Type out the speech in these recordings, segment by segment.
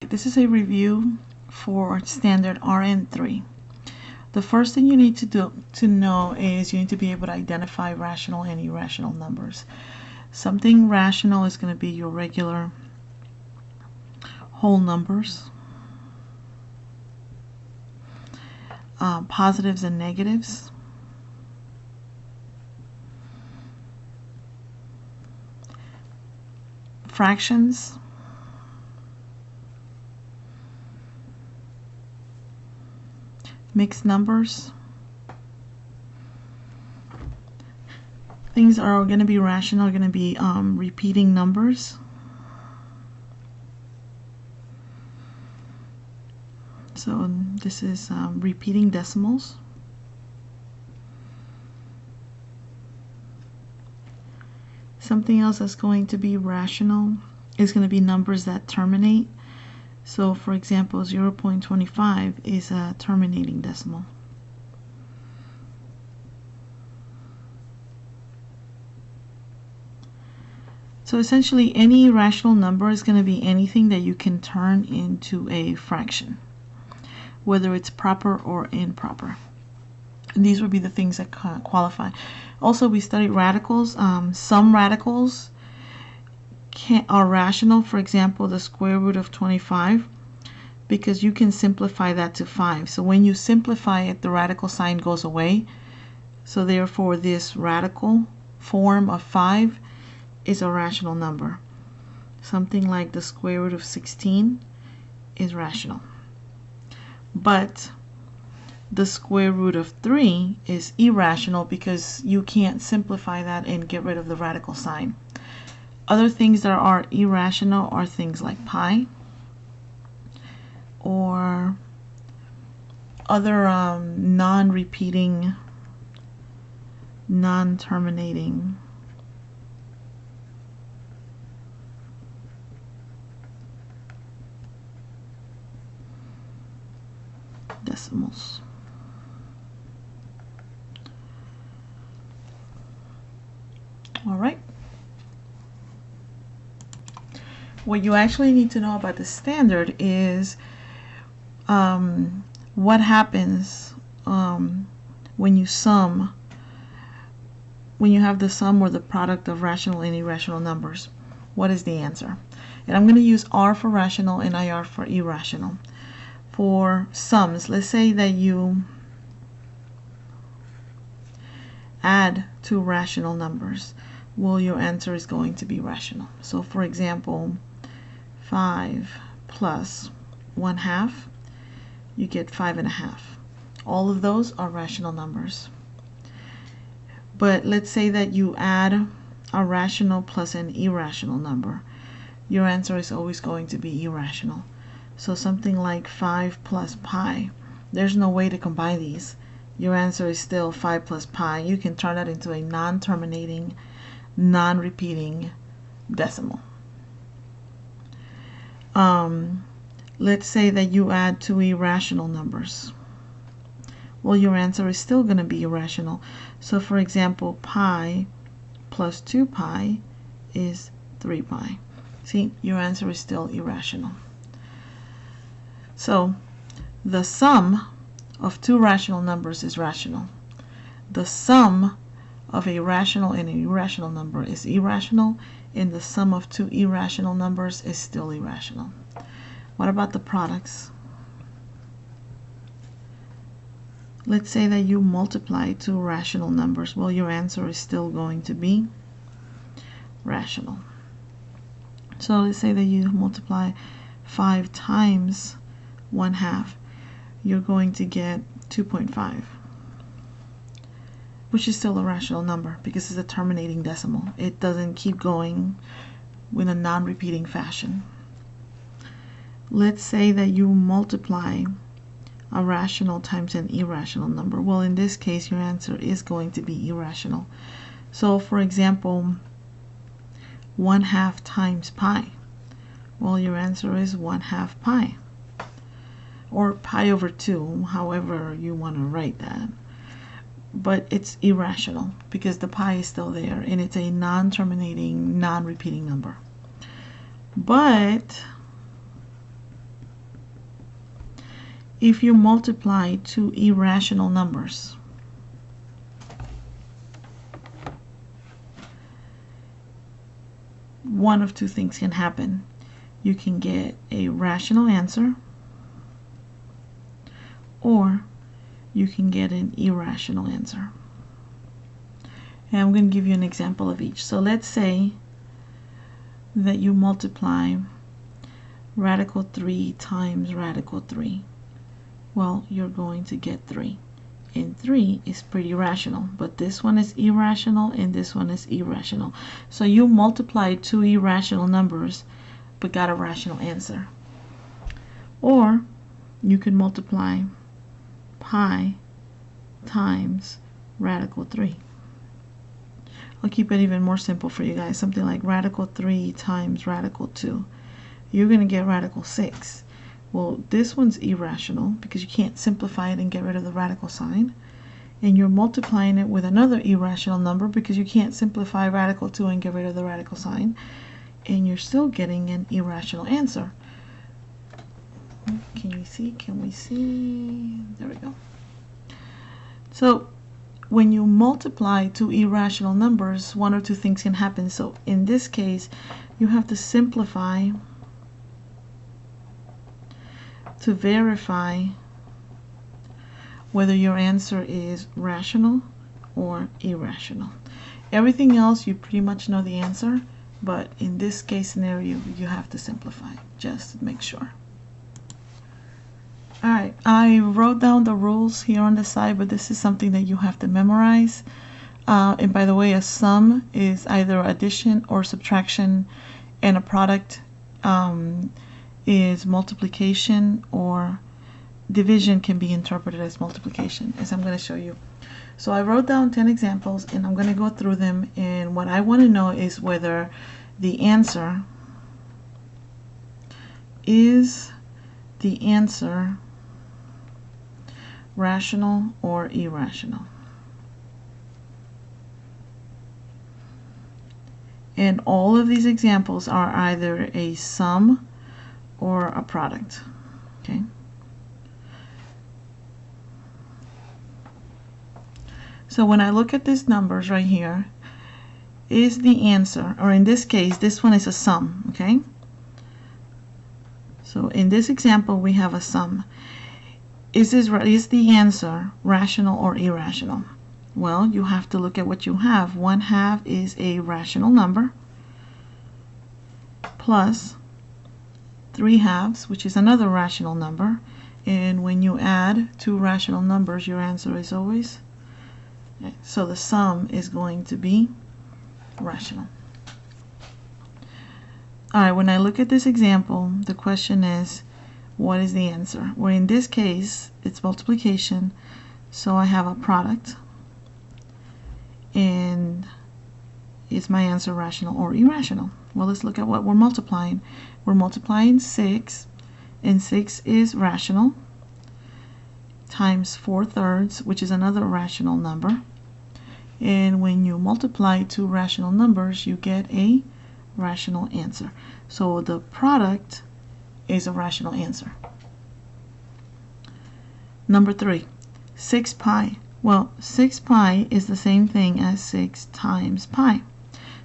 right, this is a review for standard RN3. The first thing you need to know is you need to be able to identify rational and irrational numbers. Something rational is going to be your regular whole numbers, positives and negatives, fractions, mixed numbers. Things are going to be rational, are going to be repeating numbers. So this is repeating decimals. Something else that's going to be rational is going to be numbers that terminate. So for example, 0.25 is a terminating decimal. So essentially any rational number is going to be anything that you can turn into a fraction, whether it's proper or improper. And these would be the things that qualify. Also, we studied radicals. Some radicals are rational. For example, the square root of 25, because you can simplify that to 5. So when you simplify it, the radical sign goes away. So therefore, this radical form of 5 is a rational number. Something like the square root of 16 is rational. But the square root of 3 is irrational because you can't simplify that and get rid of the radical sign. Other things that are irrational are things like pi or other non-repeating, non-terminating decimals. All right. What you actually need to know about the standard is what happens when you sum, when you have the sum or the product of rational and irrational numbers. What is the answer? And I'm going to use R for rational and IR for irrational. For sums, let's say that you add two rational numbers. Well, your answer is going to be rational. So for example, 5 plus 1/2, you get 5.5. All of those are rational numbers. But let's say that you add a rational plus an irrational number. Your answer is always going to be irrational. So something like 5 plus pi, there's no way to combine these. Your answer is still 5 plus pi. You can turn that into a non-terminating, non-repeating decimal. Let's say that you add two irrational numbers. Well, your answer is still going to be irrational. So for example, pi plus 2 pi is 3 pi. See, your answer is still irrational. So the sum of two rational numbers is rational. The sum of a rational and an irrational number is irrational, and the sum of two irrational numbers is still irrational. What about the products? Let's say that you multiply two rational numbers. Well, your answer is still going to be rational. So let's say that you multiply 5 times 1/2. You're going to get 2.5, which is still a rational number because it's a terminating decimal. It doesn't keep going in a non-repeating fashion. Let's say that you multiply a rational times an irrational number. Well, in this case, your answer is going to be irrational. So for example, 1/2 times pi. Well, your answer is 1/2 pi. Or pi over 2, however you want to write that. But it's irrational because the pi is still there and it's a non-terminating, non-repeating number. But if you multiply two irrational numbers, one of two things can happen. You can get a rational answer, or you can get an irrational answer. And I'm going to give you an example of each. So let's say that you multiply radical 3 times radical 3. Well, you're going to get 3. And 3 is pretty rational, but this one is irrational and this one is irrational. So you multiply two irrational numbers but got a rational answer. Or you can multiply pi times radical 3. I'll keep it even more simple for you guys. Something like radical 3 times radical 2. You're going to get radical 6. Well, this one's irrational because you can't simplify it and get rid of the radical sign. And you're multiplying it with another irrational number because you can't simplify radical 2 and get rid of the radical sign. And you're still getting an irrational answer. Can you see? Can we see? There we go. So when you multiply two irrational numbers, one or two things can happen. So in this case, you have to simplify to verify whether your answer is rational or irrational. Everything else, you pretty much know the answer, but in this case scenario, you have to simplify just to make sure. Alright, I wrote down the rules here on the side, but this is something that you have to memorize. And by the way, a sum is either addition or subtraction, and a product is multiplication, or division can be interpreted as multiplication, as I'm going to show you. So I wrote down 10 examples and I'm going to go through them, and what I want to know is whether the answer is rational or irrational. And all of these examples are either a sum or a product. Okay. So when I look at these numbers right here, is the answer, or in this case, this one is a sum, okay? So in this example, we have a sum. Is the answer rational or irrational? Well, you have to look at what you have. 1/2 is a rational number, plus 3/2, which is another rational number. And when you add two rational numbers, your answer is always, so the sum is going to be rational. Alright, when I look at this example, the question is, what is the answer? Well, in this case, it's multiplication, so I have a product. And is my answer rational or irrational? Well, let's look at what we're multiplying. We're multiplying 6, and 6 is rational, times 4/3, which is another rational number. And when you multiply two rational numbers, you get a rational answer. So the product is a rational answer. Number 3, 6 pi. Well, 6 pi is the same thing as 6 times pi.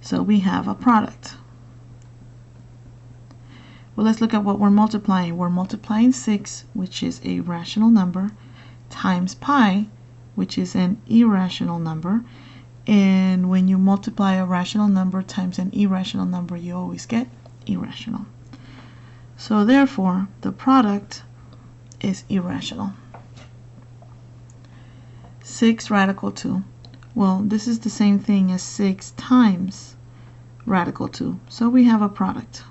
So we have a product. Well, let's look at what we're multiplying. We're multiplying 6, which is a rational number, times pi, which is an irrational number. And when you multiply a rational number times an irrational number, you always get irrational. So therefore, the product is irrational. 6 radical 2. Well, this is the same thing as 6 times radical 2. So we have a product.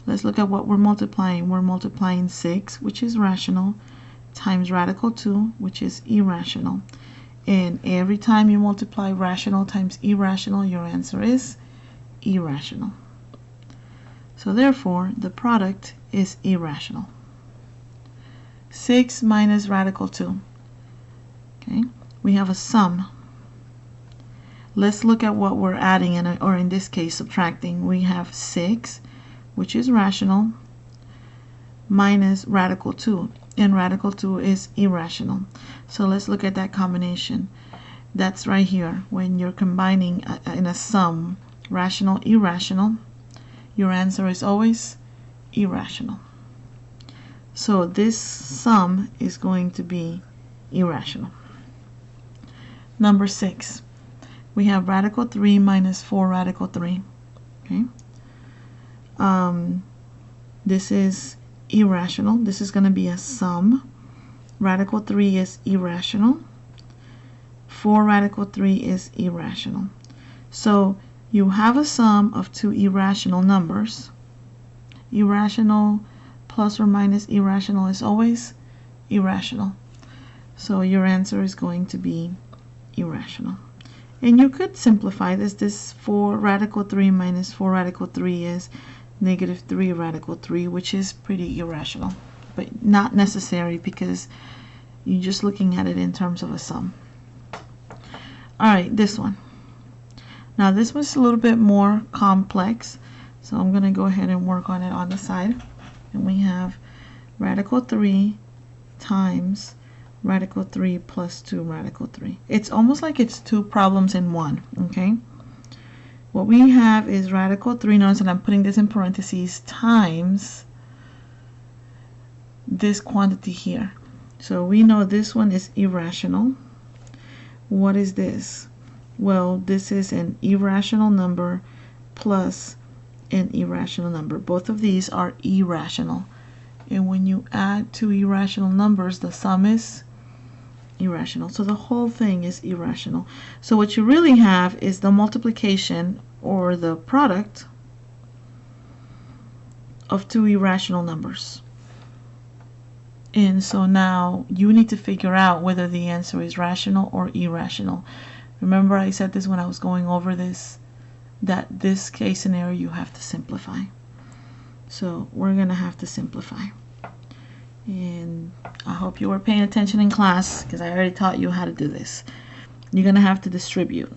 Let's look at what we're multiplying. We're multiplying 6, which is rational, times radical 2, which is irrational. And every time you multiply rational times irrational, your answer is irrational. So therefore, the product is irrational. 6 minus radical 2. Okay, we have a sum. Let's look at what we're adding, or in this case, subtracting. We have 6, which is rational, minus radical 2. And radical 2 is irrational. So let's look at that combination. That's right here. When you're combining in a sum, rational, irrational, your answer is always irrational. So this sum is going to be irrational. Number 6. We have radical 3 minus 4 radical 3. Okay. This is irrational. This is going to be a sum. Radical 3 is irrational. 4 radical 3 is irrational. So you have a sum of two irrational numbers. Irrational plus or minus irrational is always irrational. So your answer is going to be irrational. And you could simplify this. This 4 radical 3 minus 4 radical 3 is negative 3 radical 3, which is pretty irrational, but not necessary because you're just looking at it in terms of a sum. All right, this one. Now this one's a little bit more complex, so I'm going to go ahead and work on it on the side. And we have radical 3 times radical 3 plus 2 radical 3. It's almost like it's two problems in one, okay? What we have is radical 3, notice that I'm putting this in parentheses, times this quantity here. So we know this one is irrational. What is this? Well, this is an irrational number plus an irrational number. Both of these are irrational. And when you add two irrational numbers, the sum is irrational. So the whole thing is irrational. So what you really have is the multiplication or the product of two irrational numbers. And so now you need to figure out whether the answer is rational or irrational. Remember I said this when I was going over this, that this case scenario you have to simplify. So we're going to have to simplify. And I hope you were paying attention in class because I already taught you how to do this. You're going to have to distribute.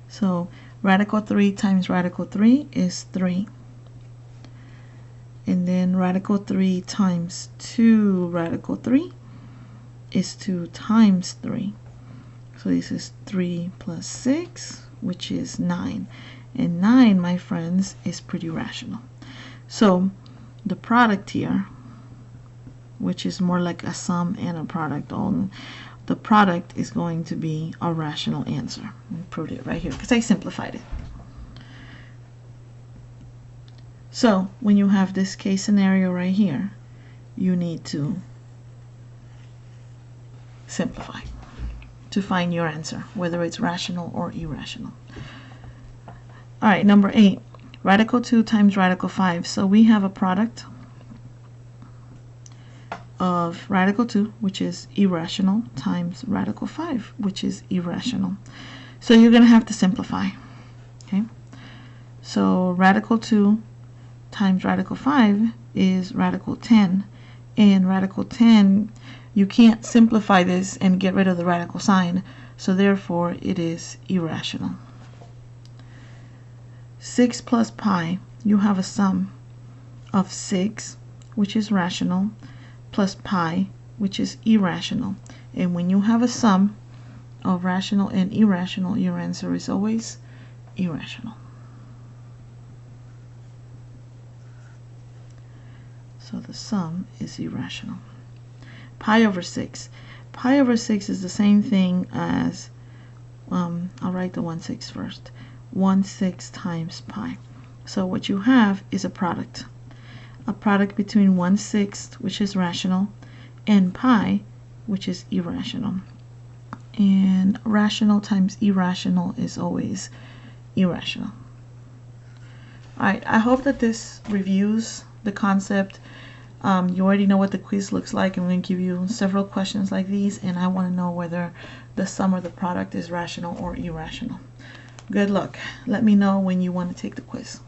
So radical 3 times radical 3 is 3. And then radical 3 times 2 radical 3 is 2 times 3. So this is 3 plus 6, which is 9. And 9, my friends, is pretty rational. So the product here, which is more like a sum and a product, the product is going to be a rational answer. I proved it right here because I simplified it. So when you have this case scenario right here, you need to simplify to find your answer, whether it's rational or irrational. All right, number 8, radical 2 times radical 5. So we have a product of radical 2, which is irrational, times radical 5, which is irrational. So you're going to have to simplify. Okay, so radical 2 times radical 5 is radical 10, and radical 10, you can't simplify this and get rid of the radical sign, so therefore it is irrational. 6 plus pi, you have a sum of 6, which is rational, plus pi, which is irrational. And when you have a sum of rational and irrational, your answer is always irrational. So the sum is irrational. Pi over 6. Pi over 6 is the same thing as, I'll write the 1/6 first. 1/6 times pi. So what you have is a product between 1/6, which is rational, and pi, which is irrational. And rational times irrational is always irrational. Alright, I hope that this reviews the concept. You already know what the quiz looks like. I'm going to give you several questions like these, and I want to know whether the sum or the product is rational or irrational. Good luck. Let me know when you want to take the quiz.